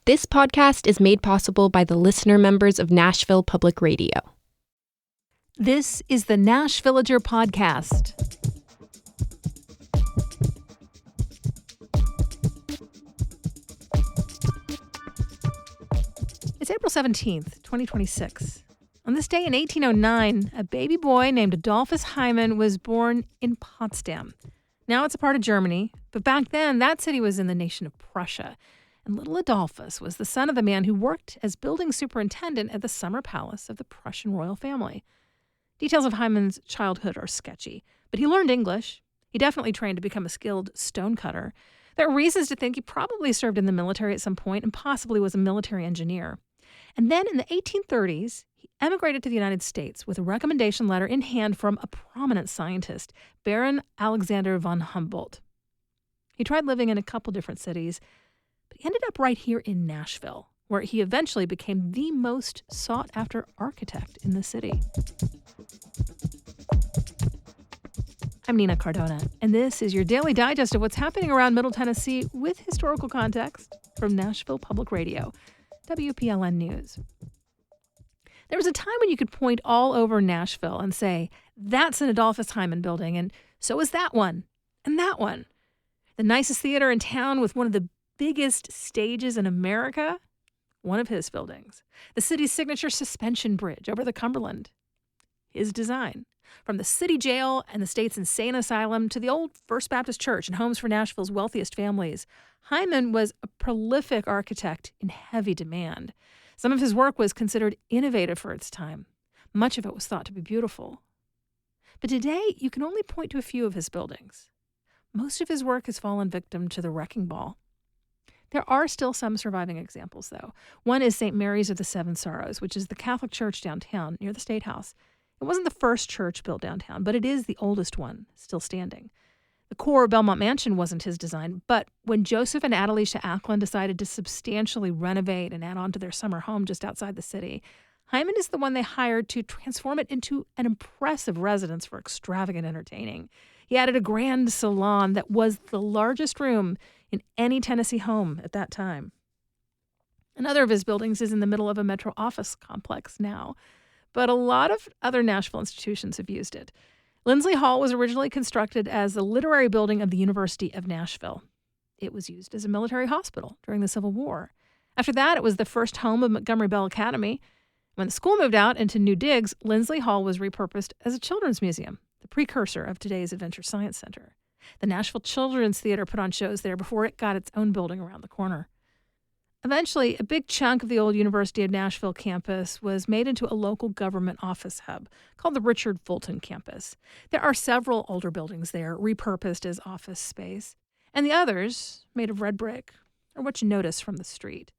This podcast is made possible by the listener members of Nashville Public Radio. This is the Nashvillager Podcast. It's April 17th, 2026. On this day in 1809, a baby boy named Adolphus Heiman was born in Potsdam. Now it's a part of Germany, but back then that city was in the nation of Prussia. And little Adolphus was the son of the man who worked as building superintendent at the summer palace of the Prussian royal family. Details of Heiman's childhood are sketchy, but he learned English. He definitely trained to become a skilled stonecutter. There are reasons to think he probably served in the military at some point and possibly was a military engineer. And then in the 1830s, he emigrated to the United States with a recommendation letter in hand from a prominent scientist, Baron Alexander von Humboldt. He tried living in a couple different cities, but he ended up right here in Nashville, where he eventually became the most sought-after architect in the city. I'm Nina Cardona, and this is your daily digest of what's happening around Middle Tennessee with historical context from Nashville Public Radio, WPLN News. There was a time when you could point all over Nashville and say, that's an Adolphus Heiman building, and so is that one, and that one. The nicest theater in town with one of the biggest stages in America, one of his buildings. The city's signature suspension bridge over the Cumberland. His design. From the city jail and the state's insane asylum to the old First Baptist Church and homes for Nashville's wealthiest families, Heiman was a prolific architect in heavy demand. Some of his work was considered innovative for its time. Much of it was thought to be beautiful. But today, you can only point to a few of his buildings. Most of his work has fallen victim to the wrecking ball. There are still some surviving examples, though. One is St. Mary's of the Seven Sorrows, which is the Catholic church downtown near the State House. It wasn't the first church built downtown, but it is the oldest one, still standing. The core Belmont Mansion wasn't his design, but when Joseph and Adelicia Ackland decided to substantially renovate and add on to their summer home just outside the city, Heiman is the one they hired to transform it into an impressive residence for extravagant entertaining. He added a grand salon that was the largest room in any Tennessee home at that time. Another of his buildings is in the middle of a metro office complex now, but a lot of other Nashville institutions have used it. Lindsley Hall was originally constructed as the literary building of the University of Nashville. It was used as a military hospital during the Civil War. After that, it was the first home of Montgomery Bell Academy. When the school moved out into new digs, Lindsley Hall was repurposed as a children's museum, the precursor of today's Adventure Science Center. The Nashville Children's Theater put on shows there before it got its own building around the corner. Eventually, a big chunk of the old University of Nashville campus was made into a local government office hub called the Richard Fulton Campus. There are several older buildings there repurposed as office space, and the others, made of red brick, are what you notice from the street.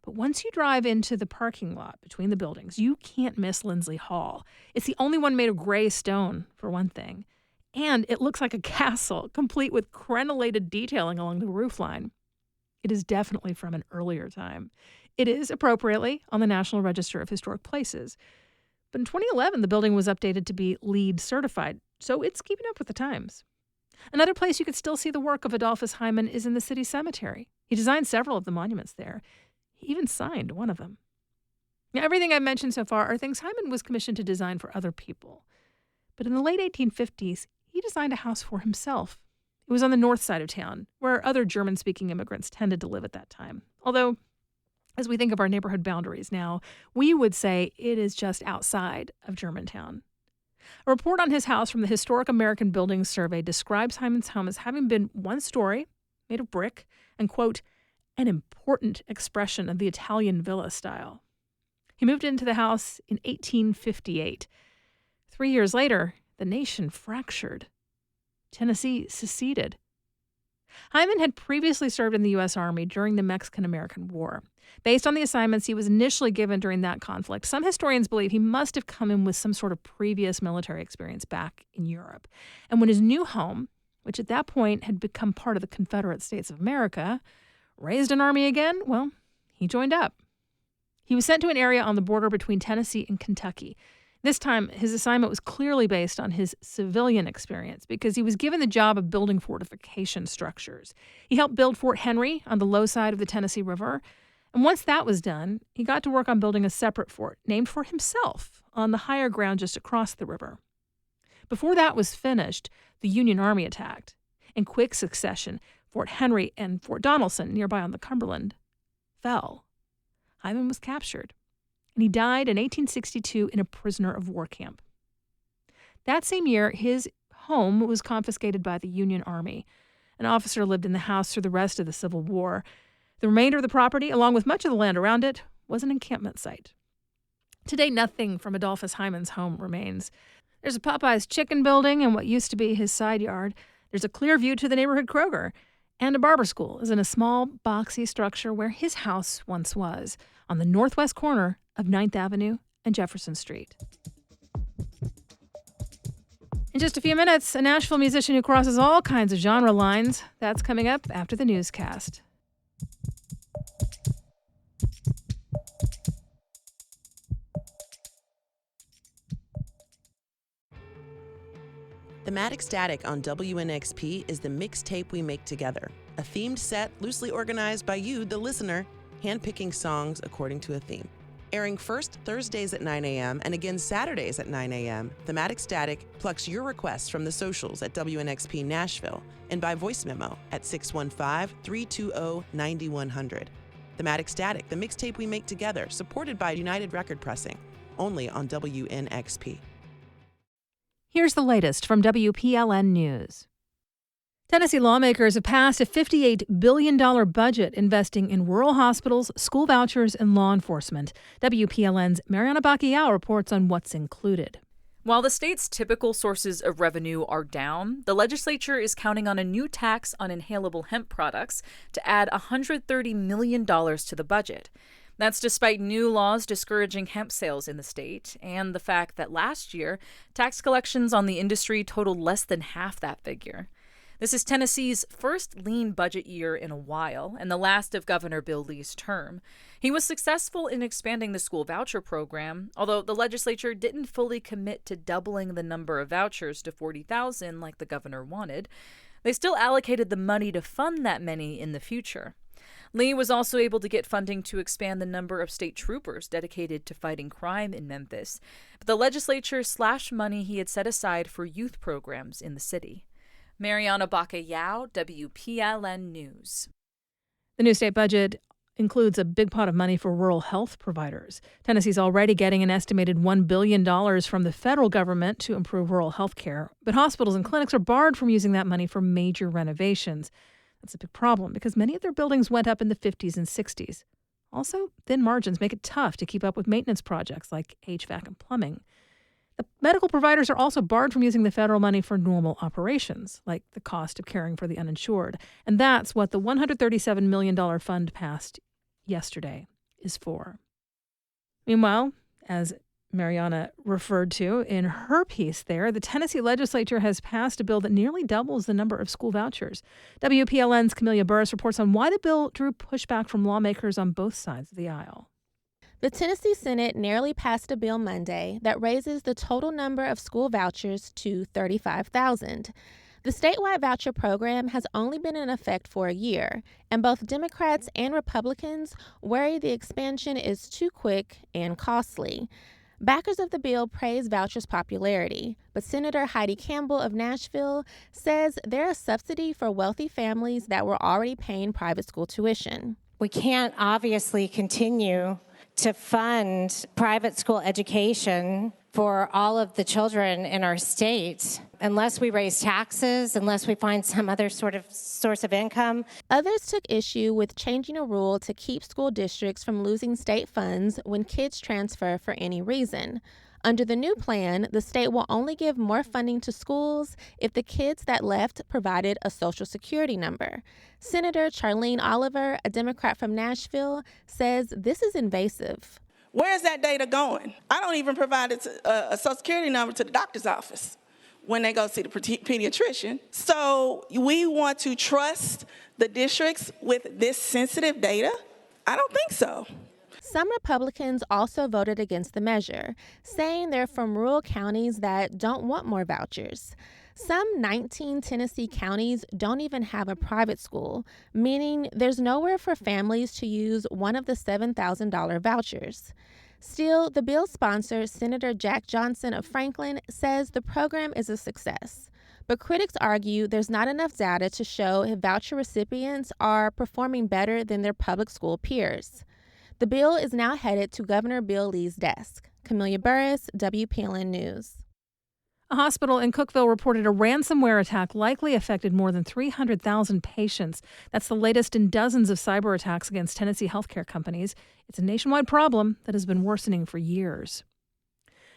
But once you drive into the parking lot between the buildings, you can't miss Lindsley Hall. It's the only one made of gray stone, for one thing. And it looks like a castle, complete with crenellated detailing along the roofline. It is definitely from an earlier time. It is, appropriately, on the National Register of Historic Places. But in 2011, the building was updated to be LEED certified, so it's keeping up with the times. Another place you can still see the work of Adolphus Heiman is in the city cemetery. He designed several of the monuments there. He even signed one of them. Now, everything I've mentioned so far are things Heiman was commissioned to design for other people. But in the late 1850s, he designed a house for himself. It was on the north side of town, where other German-speaking immigrants tended to live at that time. Although, as we think of our neighborhood boundaries now, we would say it is just outside of Germantown. A report on his house from the Historic American Buildings Survey describes Heiman's home as having been one story, made of brick, and, quote, an important expression of the Italian villa style. He moved into the house in 1858. 3 years later, the nation fractured. Tennessee seceded. Heiman had previously served in the U.S. Army during the Mexican-American War. Based on the assignments he was initially given during that conflict, some historians believe he must have come in with some sort of previous military experience back in Europe. And when his new home, which at that point had become part of the Confederate States of America, raised an army again, well, he joined up. He was sent to an area on the border between Tennessee and Kentucky. This time, his assignment was clearly based on his civilian experience because he was given the job of building fortification structures. He helped build Fort Henry on the low side of the Tennessee River, And once that was done, he got to work on building a separate fort named for himself on the higher ground just across the river. Before that was finished, the Union Army attacked. In quick succession, Fort Henry and Fort Donelson, nearby on the Cumberland, fell. Heiman was captured, and he died in 1862 in a prisoner of war camp. That same year, his home was confiscated by the Union Army. An officer lived in the house through the rest of the Civil War. The remainder of the property, along with much of the land around it, was an encampment site. Today, nothing from Adolphus Heiman's home remains. There's a Popeye's chicken building in what used to be his side yard. There's a clear view to the neighborhood Kroger. And a barber school is in a small, boxy structure where his house once was, on the northwest corner of 9th Avenue and Jefferson Street. In just a few minutes, a Nashville musician who crosses all kinds of genre lines. That's coming up after the newscast. Thematic Static on WNXP is the mixtape we make together, a themed set loosely organized by you, the listener, handpicking songs according to a theme. Airing first Thursdays at 9 a.m. and again Saturdays at 9 a.m., Thematic Static plucks your requests from the socials at WNXP Nashville and by voice memo at 615-320-9100. Thematic Static, the mixtape we make together, supported by United Record Pressing, only on WNXP. Here's the latest from WPLN News. Tennessee lawmakers have passed a $58 billion budget investing in rural hospitals, school vouchers, and law enforcement. WPLN's Mariana Bacchiao reports on what's included. While the state's typical sources of revenue are down, the legislature is counting on a new tax on inhalable hemp products to add $130 million to the budget. That's despite new laws discouraging hemp sales in the state and the fact that last year, tax collections on the industry totaled less than half that figure. This is Tennessee's first lean budget year in a while and the last of Governor Bill Lee's term. He was successful in expanding the school voucher program, although the legislature didn't fully commit to doubling the number of vouchers to 40,000 like the governor wanted. They still allocated the money to fund that many in the future. Lee was also able to get funding to expand the number of state troopers dedicated to fighting crime in Memphis, but the legislature slashed money he had set aside for youth programs in the city. Mariana Bacchiao, WPLN News. The new state budget includes a big pot of money for rural health providers. Tennessee's already getting an estimated $1 billion from the federal government to improve rural health care, but hospitals and clinics are barred from using that money for major renovations. That's a big problem because many of their buildings went up in the 50s and 60s. Also, thin margins make it tough to keep up with maintenance projects like HVAC and plumbing. The medical providers are also barred from using the federal money for normal operations, like the cost of caring for the uninsured. And that's what the $137 million fund passed yesterday is for. Meanwhile, as Mariana referred to in her piece there, the Tennessee legislature has passed a bill that nearly doubles the number of school vouchers. WPLN's Camelia Burris reports on why the bill drew pushback from lawmakers on both sides of the aisle. The Tennessee Senate narrowly passed a bill Monday that raises the total number of school vouchers to 35,000. The statewide voucher program has only been in effect for a year, and both Democrats and Republicans worry the expansion is too quick and costly. Backers of the bill praise vouchers' popularity, but Senator Heidi Campbell of Nashville says they're a subsidy for wealthy families that were already paying private school tuition. We can't obviously continue to fund private school education for all of the children in our state unless we raise taxes, unless we find some other sort of source of income. Others took issue with changing a rule to keep school districts from losing state funds when kids transfer for any reason. Under the new plan, the state will only give more funding to schools if the kids that left provided a Social Security number. Senator Charlene Oliver, a Democrat from Nashville, says this is invasive. Where's that data going? I don't even provide a Social Security number to the doctor's office when they go see the pediatrician. So we want to trust the districts with this sensitive data? I don't think so. Some Republicans also voted against the measure, saying they're from rural counties that don't want more vouchers. Some 19 Tennessee counties don't even have a private school, meaning there's nowhere for families to use one of the $7,000 vouchers. Still, the bill's sponsor, Senator Jack Johnson of Franklin, says the program is a success. But critics argue there's not enough data to show if voucher recipients are performing better than their public school peers. The bill is now headed to Governor Bill Lee's desk. Camelia Burris, WPLN News. A hospital in Cookeville reported a ransomware attack likely affected more than 300,000 patients. That's the latest in dozens of cyber attacks against Tennessee healthcare companies. It's a nationwide problem that has been worsening for years.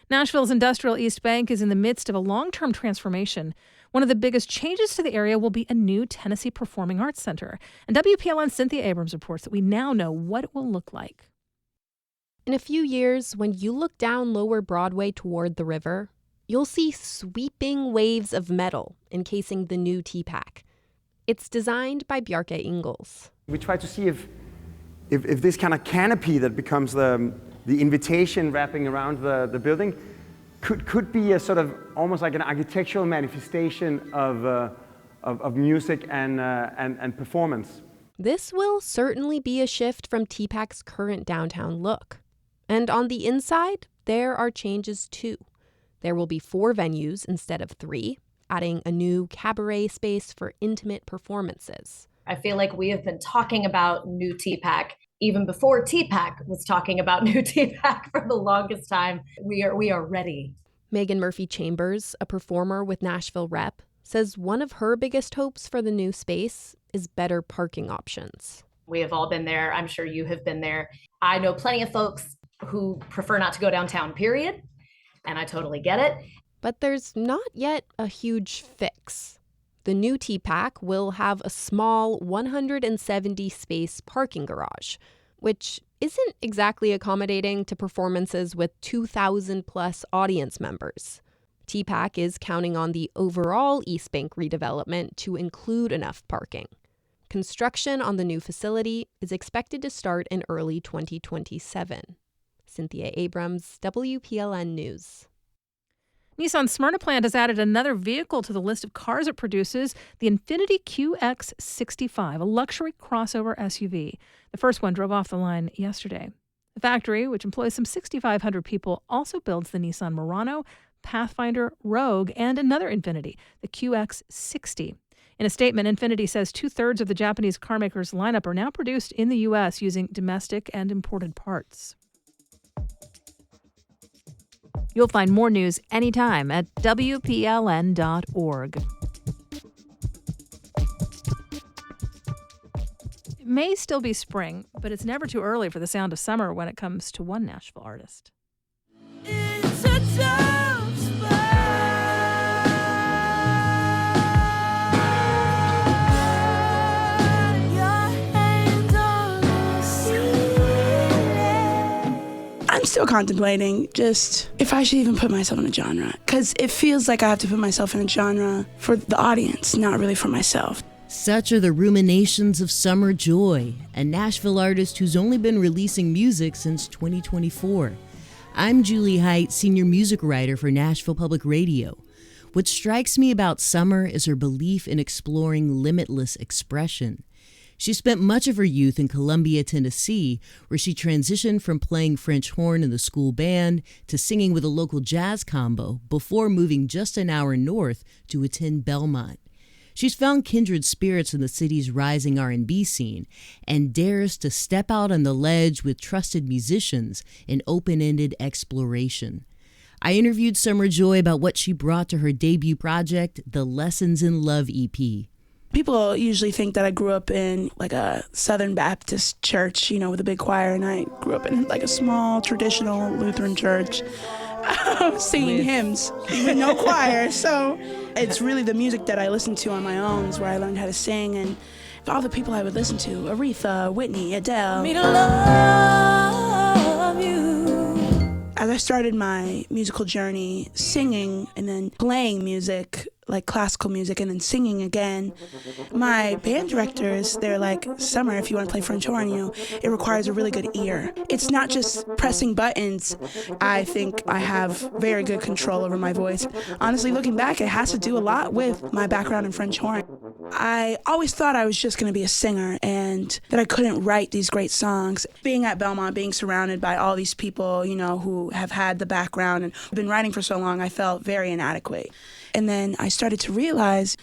Nashville's industrial East Bank is in the midst of a long-term transformation. One of the biggest changes to the area will be a new Tennessee Performing Arts Center. And WPLN's Cynthia Abrams reports that we now know what it will look like. In a few years, when you look down Lower Broadway toward the river, you'll see sweeping waves of metal encasing the new TPAC. It's designed by Bjarke Ingels. We try to see if this kind of canopy that becomes the invitation wrapping around the building could be a sort of almost like an architectural manifestation of music and performance. This will certainly be a shift from TPAC's current downtown look. And on the inside, there are changes too. There will be 4 venues instead of 3, adding a new cabaret space for intimate performances. I feel like we have been talking about new TPAC even before TPAC was talking about new TPAC for the longest time. We are ready. Megan Murphy Chambers, a performer with Nashville Rep, says one of her biggest hopes for the new space is better parking options. We have all been there. I'm sure you have been there. I know plenty of folks who prefer not to go downtown, period. And I totally get it. But there's not yet a huge fix. The new TPAC will have a small 170-space parking garage, which isn't exactly accommodating to performances with 2,000-plus audience members. TPAC is counting on the overall East Bank redevelopment to include enough parking. Construction on the new facility is expected to start in early 2027. Cynthia Abrams, WPLN News. Nissan's Smyrna plant has added another vehicle to the list of cars it produces, the Infiniti QX65, a luxury crossover SUV. The first one drove off the line yesterday. The factory, which employs some 6,500 people, also builds the Nissan Murano, Pathfinder, Rogue, and another Infiniti, the QX60. In a statement, Infiniti says 2/3 of the Japanese carmakers' lineup are now produced in the U.S. using domestic and imported parts. You'll find more news anytime at WPLN.org. It may still be spring, but it's never too early for the sound of summer when it comes to one Nashville artist. It's a tough spot. Your hands on the ceiling. I'm still contemplating just if I should even put myself in a genre, because it feels like I have to put myself in a genre for the audience, not really for myself. Such are the ruminations of Summer Joy, a Nashville artist who's only been releasing music since 2024. I'm Julie Height, senior music writer for Nashville Public Radio. What strikes me about Summer is her belief in exploring limitless expression. She spent much of her youth in Columbia, Tennessee, where she transitioned from playing French horn in the school band to singing with a local jazz combo before moving just an hour north to attend Belmont. She's found kindred spirits in the city's rising R&B scene and dares to step out on the ledge with trusted musicians in open-ended exploration. I interviewed Summer Joy about what she brought to her debut project, the Lessons in Love EP. People usually think that I grew up in like a Southern Baptist church, with a big choir, and I grew up in like a small traditional Lutheran church singing hymns with no choir. So it's really the music that I listen to on my own is where I learned how to sing, and all the people I would listen to, Aretha, Whitney, Adele. Me to love you. As I started my musical journey singing and then playing music, like classical music and then singing again. My band directors, they're like, Summer, if you want to play French horn, it requires a really good ear. It's not just pressing buttons. I think I have very good control over my voice. Honestly, looking back, it has to do a lot with my background in French horn. I always thought I was just going to be a singer and that I couldn't write these great songs. Being at Belmont, being surrounded by all these people, who have had the background and been writing for so long, I felt very inadequate. And then I started to realize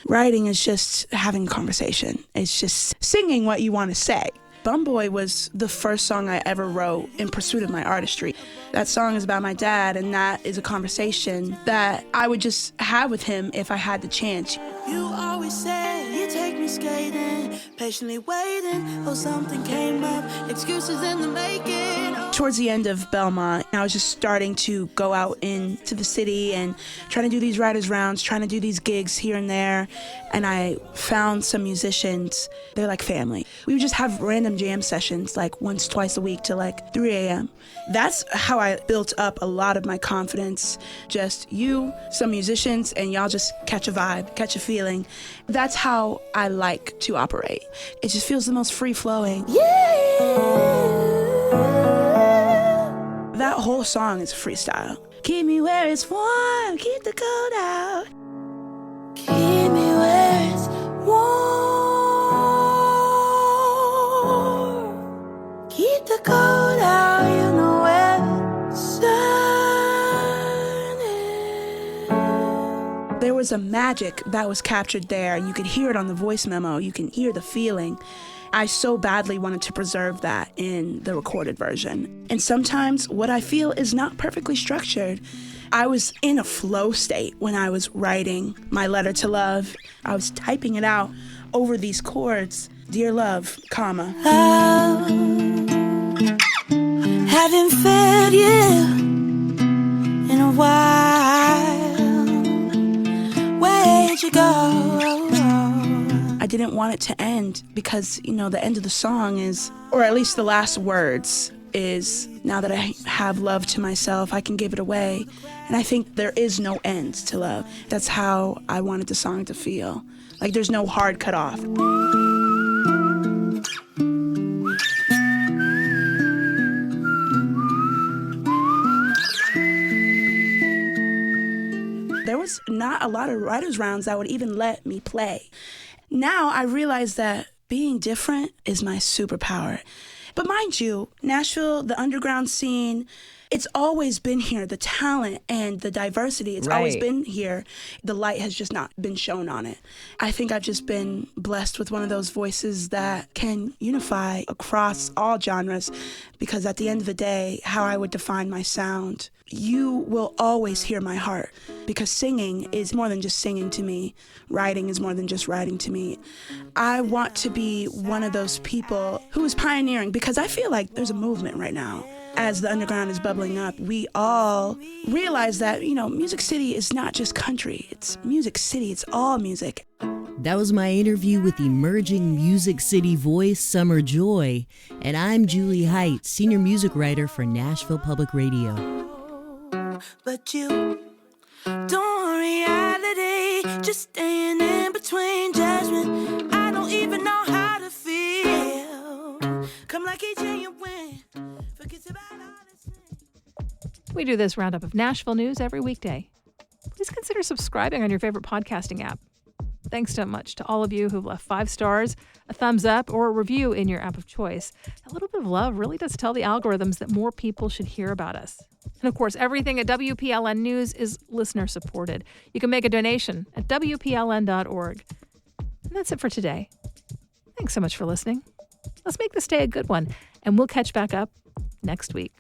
writing is just having a conversation. It's just singing what you want to say. Bumboy was the first song I ever wrote in pursuit of my artistry. That song is about my dad, and that is a conversation that I would just have with him if I had the chance. You always say you take me skating, patiently waiting, oh something came up, excuses in the making. Towards the end of Belmont, I was just starting to go out into the city and trying to do these writers' rounds, trying to do these gigs here and there. And I found some musicians. They're like family. We would just have random jam sessions like once, twice a week till like 3 a.m. That's how I built up a lot of my confidence. Just you, some musicians, and y'all just catch a vibe, catch a feeling. That's how I like to operate. It just feels the most free-flowing. That whole song is freestyle. Keep me where it's warm, keep the cold out. Keep me where it's warm, keep the cold out, you know where the sun is. There was a magic that was captured there, and you could hear it on the voice memo. You can hear the feeling. I so badly wanted to preserve that in the recorded version. And sometimes what I feel is not perfectly structured. I was in a flow state when I was writing my letter to love. I was typing it out over these chords. Dear love, comma. Haven't fed you in a while. Where'd you go? I didn't want it to end because, the end of the song is, or at least the last words is, now that I have love to myself, I can give it away. And I think there is no end to love. That's how I wanted the song to feel. Like there's no hard cut off. There was not a lot of writers' rounds that would even let me play. Now I realize that being different is my superpower. But mind you, Nashville, the underground scene, it's always been here. The talent and the diversity, it's always been here. The light has just not been shown on it. I think I've just been blessed with one of those voices that can unify across all genres, because at the end of the day, how I would define my sound, you will always hear my heart, because singing is more than just singing to me. Writing is more than just writing to me. I want to be one of those people who is pioneering, because I feel like there's a movement right now. As the underground is bubbling up, we all realize that, Music City is not just country. It's Music City. It's all music. That was my interview with emerging Music City voice Summer Joy. And I'm Julie Height, senior music writer for Nashville Public Radio. But you don't reality, just staying in between judgment. I don't even know how to feel. Come like a genuine. Forget about all this. We do this roundup of Nashville news every weekday. Please consider subscribing on your favorite podcasting app. Thanks so much to all of you who've left 5 stars, a thumbs up, or a review in your app of choice. A little bit of love really does tell the algorithms that more people should hear about us. And of course, everything at WPLN News is listener supported. You can make a donation at WPLN.org. And that's it for today. Thanks so much for listening. Let's make this day a good one, and we'll catch back up next week.